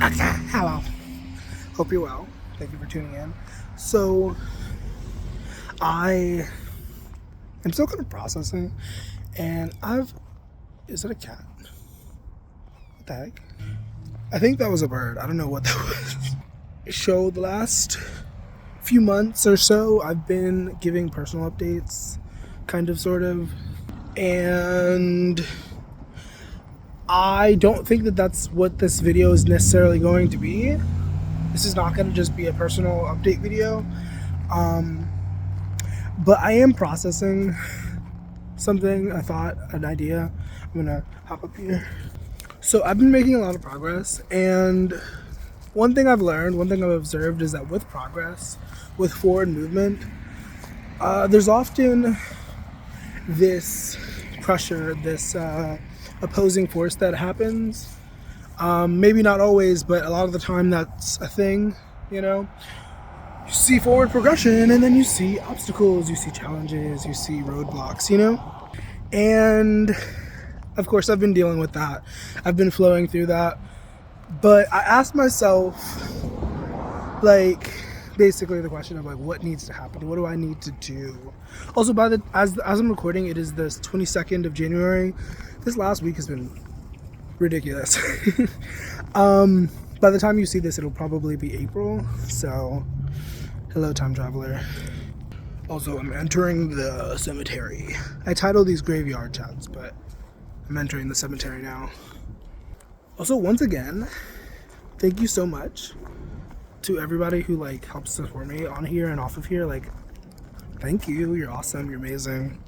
Hello. Hope you're well. Thank you for tuning in. So, I am still kind of processing, and Is it a cat? What the heck? I think that was a bird. I don't know what that was. So, the last few months or so, I've been giving personal updates, kind of, sort of, and I don't think that that's what this video is necessarily going to be. This is not going to just be a personal update video. But I am processing something, a thought, an idea. I'm gonna hop up here. So I've been making a lot of progress, and one thing I've learned, one thing I've observed is that with progress, with forward movement, there's often this pressure, this opposing force that happens. Maybe not always, but a lot of the time that's a thing, you know? You see forward progression, and then you see obstacles, you see challenges, you see roadblocks, you know? And of course, I've been dealing with that. I've been flowing through that. But I asked myself, like, basically the question of, like, what needs to happen? What do I need to do? Also, as I'm recording, it is the 22nd of January. This last week has been ridiculous. By the time you see this, it'll probably be April. So, hello, time traveler. Also, I'm entering the cemetery. I title these graveyard chats, but I'm entering the cemetery now. Also, once again, thank you so much to everybody who, like, helps support me on here and off of here. Like, thank you. You're awesome. You're amazing.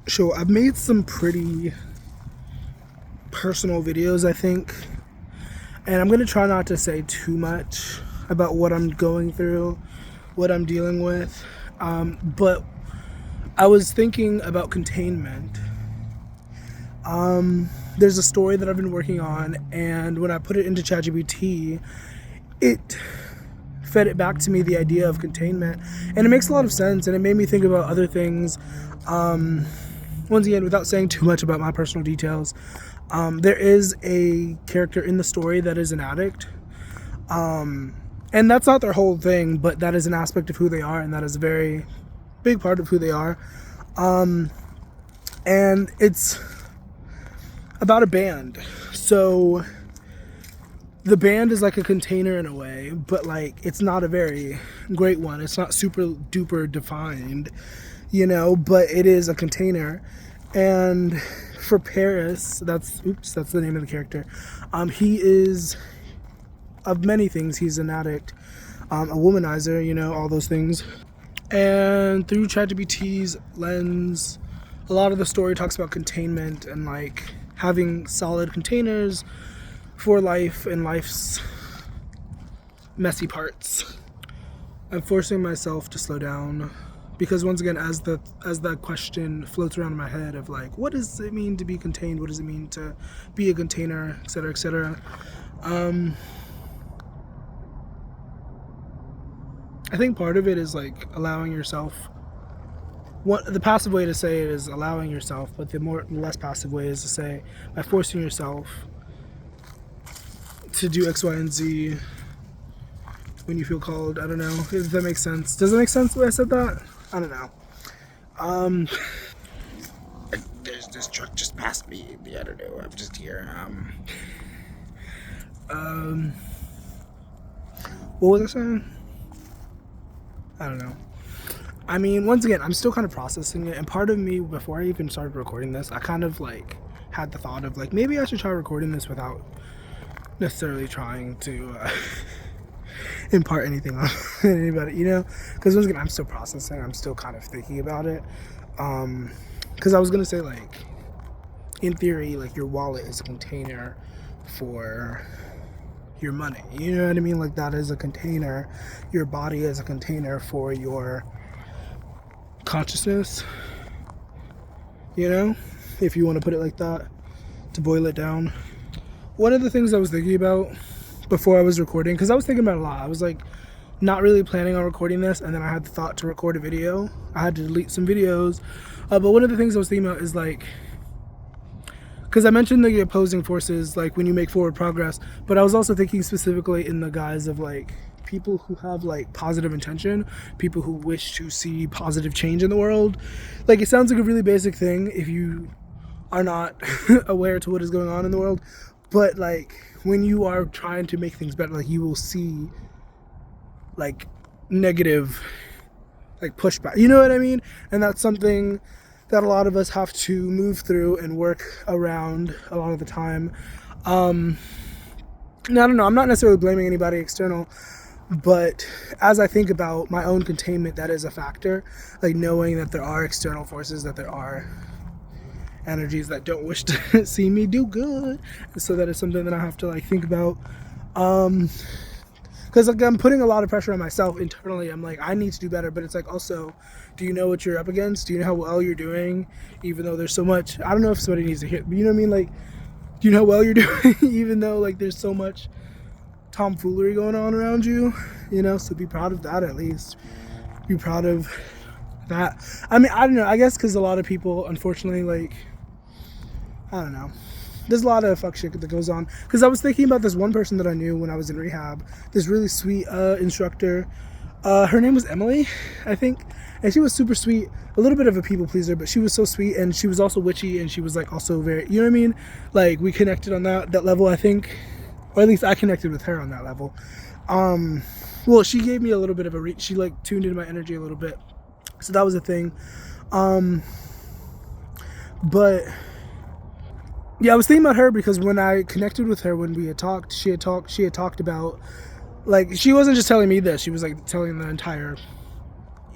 So, I've made some pretty personal videos, I think, and I'm going to try not to say too much about what I'm going through, what I'm dealing with, but I was thinking about containment. There's a story that I've been working on, and when I put it into ChatGPT, it fed it back to me, the idea of containment, and it makes a lot of sense, and it made me think about other things. Once again, without saying too much about my personal details, there is a character in the story that is an addict, and that's not their whole thing, but that is an aspect of who they are, and that is a very big part of who they are. And it's about a band. So the band is like a container in a way, but, like, it's not a very great one. It's not super duper defined, you know, but it is a container. And for Paris, that's the name of the character. He is, of many things, he's an addict, a womanizer, you know, all those things. And through ChatGPT's lens, a lot of the story talks about containment and, like, having solid containers for life and life's messy parts. I'm forcing myself to slow down because, once again, as that question floats around in my head of, like, what does it mean to be contained? What does it mean to be a container, etc., etc. I think part of it is, like, allowing yourself. The passive way to say it is allowing yourself, but the less passive way is to say by forcing yourself to do X, Y, and Z when you feel called. I don't know if that makes sense. Does it make sense the way I said that? I don't know. There's this truck just passed me. I don't know. I'm just here. What was I saying? I don't know. I mean, once again, I'm still kind of processing it, and part of me, before I even started recording this, I kind of, like, had the thought of, like, maybe I should try recording this without necessarily trying to impart anything on anybody, you know? Because once again, I'm still processing, I'm still kind of thinking about it. Because I was going to say, like, in theory, like, your wallet is a container for your money, you know what I mean? Like, that is a container. Your body is a container for your consciousness, you know, if you want to put it like that, to boil it down. One of the things I was thinking about before I was recording, because I was thinking about it a lot, I was, like, not really planning on recording this, and then I had the thought to record a video. I had to delete some videos, but one of the things I was thinking about is, like, because I mentioned the opposing forces, like when you make forward progress, but I was also thinking specifically in the guise of like people who have like positive intention, people who wish to see positive change in the world. Like it sounds like a really basic thing if you are not aware to what is going on in the world, but like when you are trying to make things better, like you will see like negative like pushback, you know what I mean? And that's something that a lot of us have to move through and work around a lot of the time. Now, I don't know, I'm not necessarily blaming anybody external, but as I think about my own containment, that is a factor. Like knowing that there are external forces, that there are energies that don't wish to see me do good. So that is something that I have to like think about. Because like I'm putting a lot of pressure on myself internally. I'm like, I need to do better, but it's like also, do you know what you're up against? Do you know how well you're doing? Even though there's so much, I don't know if somebody needs to hear, but you know what I mean? Like, do you know how well you're doing? Even though like there's so much tomfoolery going on around you, you know? So be proud of that at least. Be proud of that. I mean, I don't know. I guess because a lot of people, unfortunately, like, I don't know. There's a lot of fuck shit that goes on. Because I was thinking about this one person that I knew when I was in rehab. This really sweet instructor. Her name was Emily, I think. And she was super sweet. A little bit of a people pleaser, but she was so sweet. And she was also witchy. And she was like also very, you know what I mean? Like we connected on that level, I think. Or at least I connected with her on that level. Well, she gave me a little bit of a she like tuned into my energy a little bit. So that was a thing. But yeah, I was thinking about her because when I connected with her, when we had talked, she had talked about, like, she wasn't just telling me this, she was like telling the entire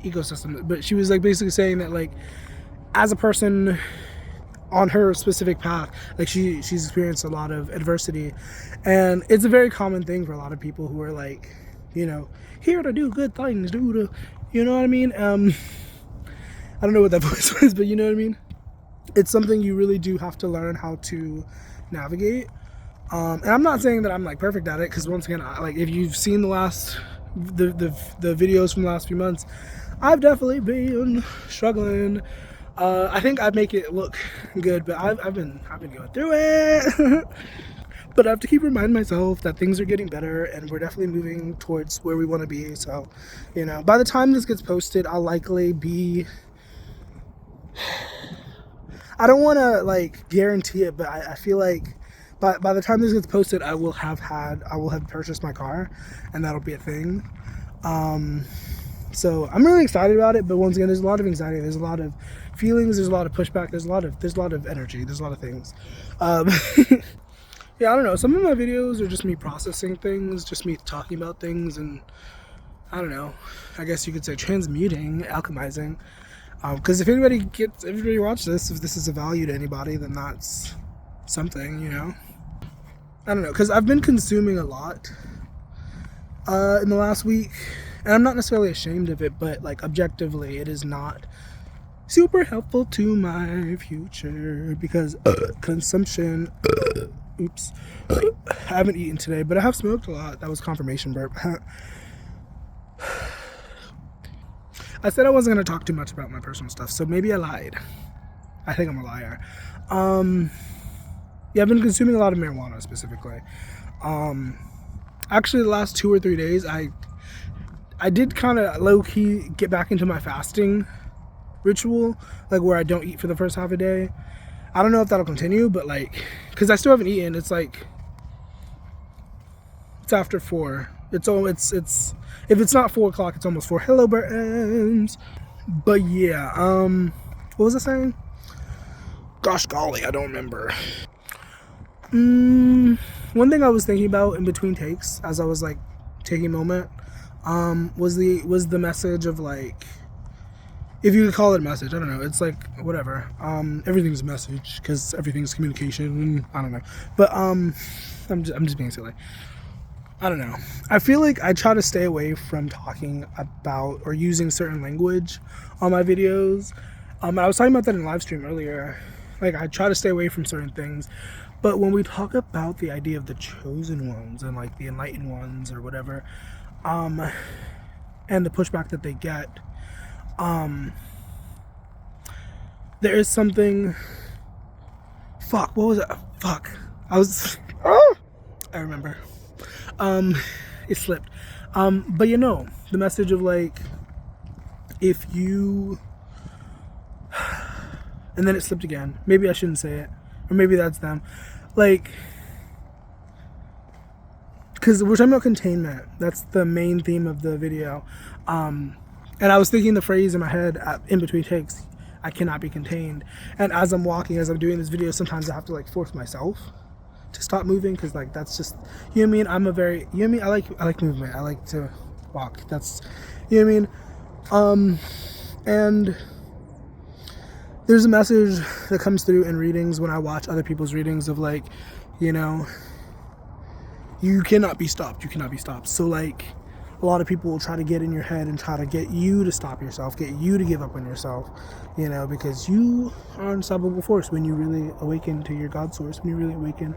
ecosystem, but she was like basically saying that like as a person on her specific path, like she's experienced a lot of adversity, and it's a very common thing for a lot of people who are like, you know, here to do good things, you know what I mean? I don't know what that voice was, but you know what I mean? It's something you really do have to learn how to navigate. And I'm not saying that I'm like perfect at it, because once again, like if you've seen the videos from the last few months, I've definitely been struggling. I think I make it look good, but I've been going through it. But I have to keep reminding myself that things are getting better and we're definitely moving towards where we want to be. So, you know, by the time this gets posted, I'll likely be, I don't want to like guarantee it, but I feel like by the time this gets posted, I will have purchased my car, and that'll be a thing. So I'm really excited about it, but once again, there's a lot of anxiety, there's a lot of feelings, there's a lot of pushback, there's a lot of energy, there's a lot of things. Yeah, I don't know. Some of my videos are just me processing things, just me talking about things, and I don't know. I guess you could say transmuting, alchemizing. Because if anybody watches this, if this is a value to anybody, then that's something, you know. I don't know, because I've been consuming a lot in the last week, and I'm not necessarily ashamed of it, but like objectively, it is not super helpful to my future because consumption. Oops. I haven't eaten today, but I have smoked a lot. That was confirmation burp. I said I wasn't going to talk too much about my personal stuff, so maybe I lied. I think I'm a liar. Yeah, I've been consuming a lot of marijuana specifically. Actually, the last 2 or 3 days, I did kind of low-key get back into my fasting ritual, like where I don't eat for the first half a day. I don't know if that'll continue, but like, because I still haven't eaten. It's like, it's after 4. It's if it's not 4 o'clock, it's almost 4. Hello, Burns. But yeah, what was I saying? Gosh golly, I don't remember. One thing I was thinking about in between takes, as I was like taking a moment, was the message of like, if you could call it a message, I don't know. It's like whatever. Everything's a message because everything's communication. I don't know, but I'm just being silly. I don't know. I feel like I try to stay away from talking about or using certain language on my videos. I was talking about that in live stream earlier. Like I try to stay away from certain things, but when we talk about the idea of the chosen ones and like the enlightened ones or whatever, and the pushback that they get. There is something fuck, what was it? Fuck. I remember. It slipped. But you know, the message of like, if you, and then it slipped again. Maybe I shouldn't say it. Or maybe that's them. Like, because we're talking about containment. That's the main theme of the video. And I was thinking the phrase in my head in between takes, I cannot be contained. And as I'm walking, as I'm doing this video, sometimes I have to like force myself to stop moving, because like that's just, you know what I mean? I'm a very, you know what I mean? I like movement. I like to walk. That's, you know what I mean? And there's a message that comes through in readings when I watch other people's readings of like, you know, you cannot be stopped. You cannot be stopped. So like, a lot of people will try to get in your head and try to get you to stop yourself, get you to give up on yourself, you know, because you are an unstoppable force when you really awaken to your God source, when you really awaken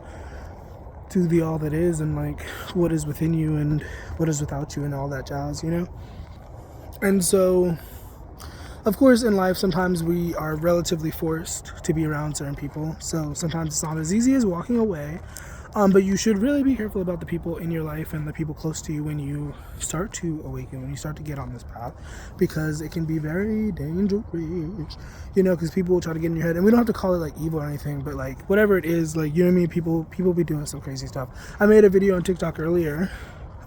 to the all that is, and like what is within you and what is without you and all that jazz, you know. And so, of course, in life, sometimes we are relatively forced to be around certain people. So sometimes it's not as easy as walking away. But you should really be careful about the people in your life and the people close to you when you start to awaken, when you start to get on this path, because it can be very dangerous, you know, because people will try to get in your head, and we don't have to call it like evil or anything, but like whatever it is, like, you know what I mean? People be doing some crazy stuff. I made a video on TikTok earlier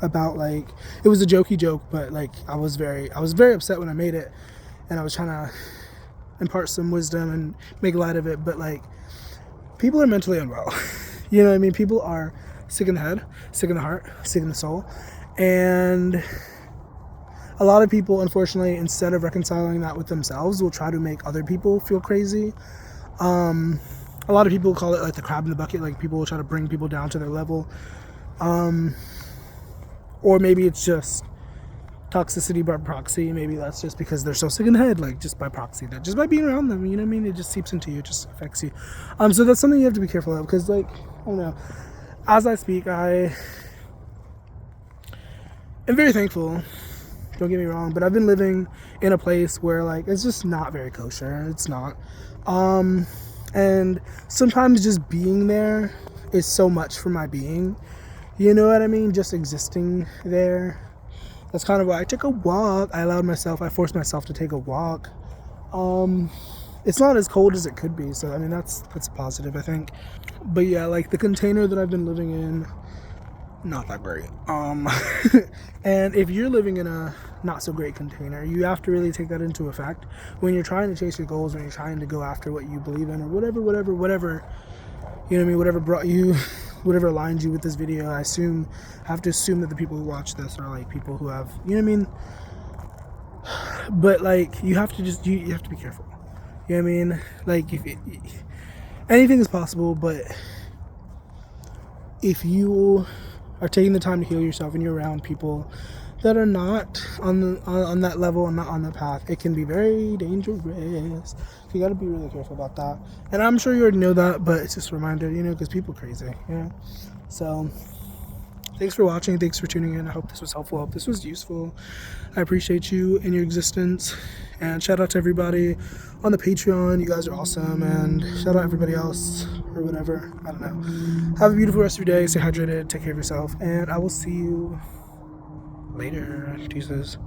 about like, it was a jokey joke, but like I was very upset when I made it, and I was trying to impart some wisdom and make light of it, but like, people are mentally unwell. You know what I mean? People are sick in the head, sick in the heart, sick in the soul. And a lot of people, unfortunately, instead of reconciling that with themselves, will try to make other people feel crazy. A lot of people call it like the crab in the bucket. Like, people will try to bring people down to their level. Or maybe it's just toxicity by proxy. Maybe that's just because they're so sick in the head, like just by proxy, that just by being around them, you know what I mean, it just seeps into you, it just affects you. So that's something you have to be careful of, because like, I don't know, as I speak, I am very thankful, don't get me wrong, but I've been living in a place where like it's just not very kosher. It's not, and sometimes just being there is so much for my being, you know what I mean, just existing there. That's kind of why I took a walk. I forced myself to take a walk. It's not as cold as it could be, so I mean that's a positive, I think. But yeah, like the container that I've been living in, not that great. And if you're living in a not so great container, you have to really take that into effect when you're trying to chase your goals, when you're trying to go after what you believe in, or whatever, you know what I mean, whatever brought you, whatever aligned you with this video. I have to assume that the people who watch this are like people who have, you know what I mean? But like, you have to just, you have to be careful. You know what I mean? Like, anything is possible, but if you are taking the time to heal yourself and you're around people that are not on that level and not on the path, it can be very dangerous. You got to be really careful about that. And I'm sure you already know that, but it's just a reminder, you know, because people are crazy, you know. So thanks for watching, thanks for tuning in. I hope this was helpful, I hope this was useful. I appreciate you and your existence, and shout out to everybody on the Patreon. You guys are awesome, and shout out everybody else or whatever, I don't know. Have a beautiful rest of your day, stay hydrated, take care of yourself, and I will see you later. Deuces.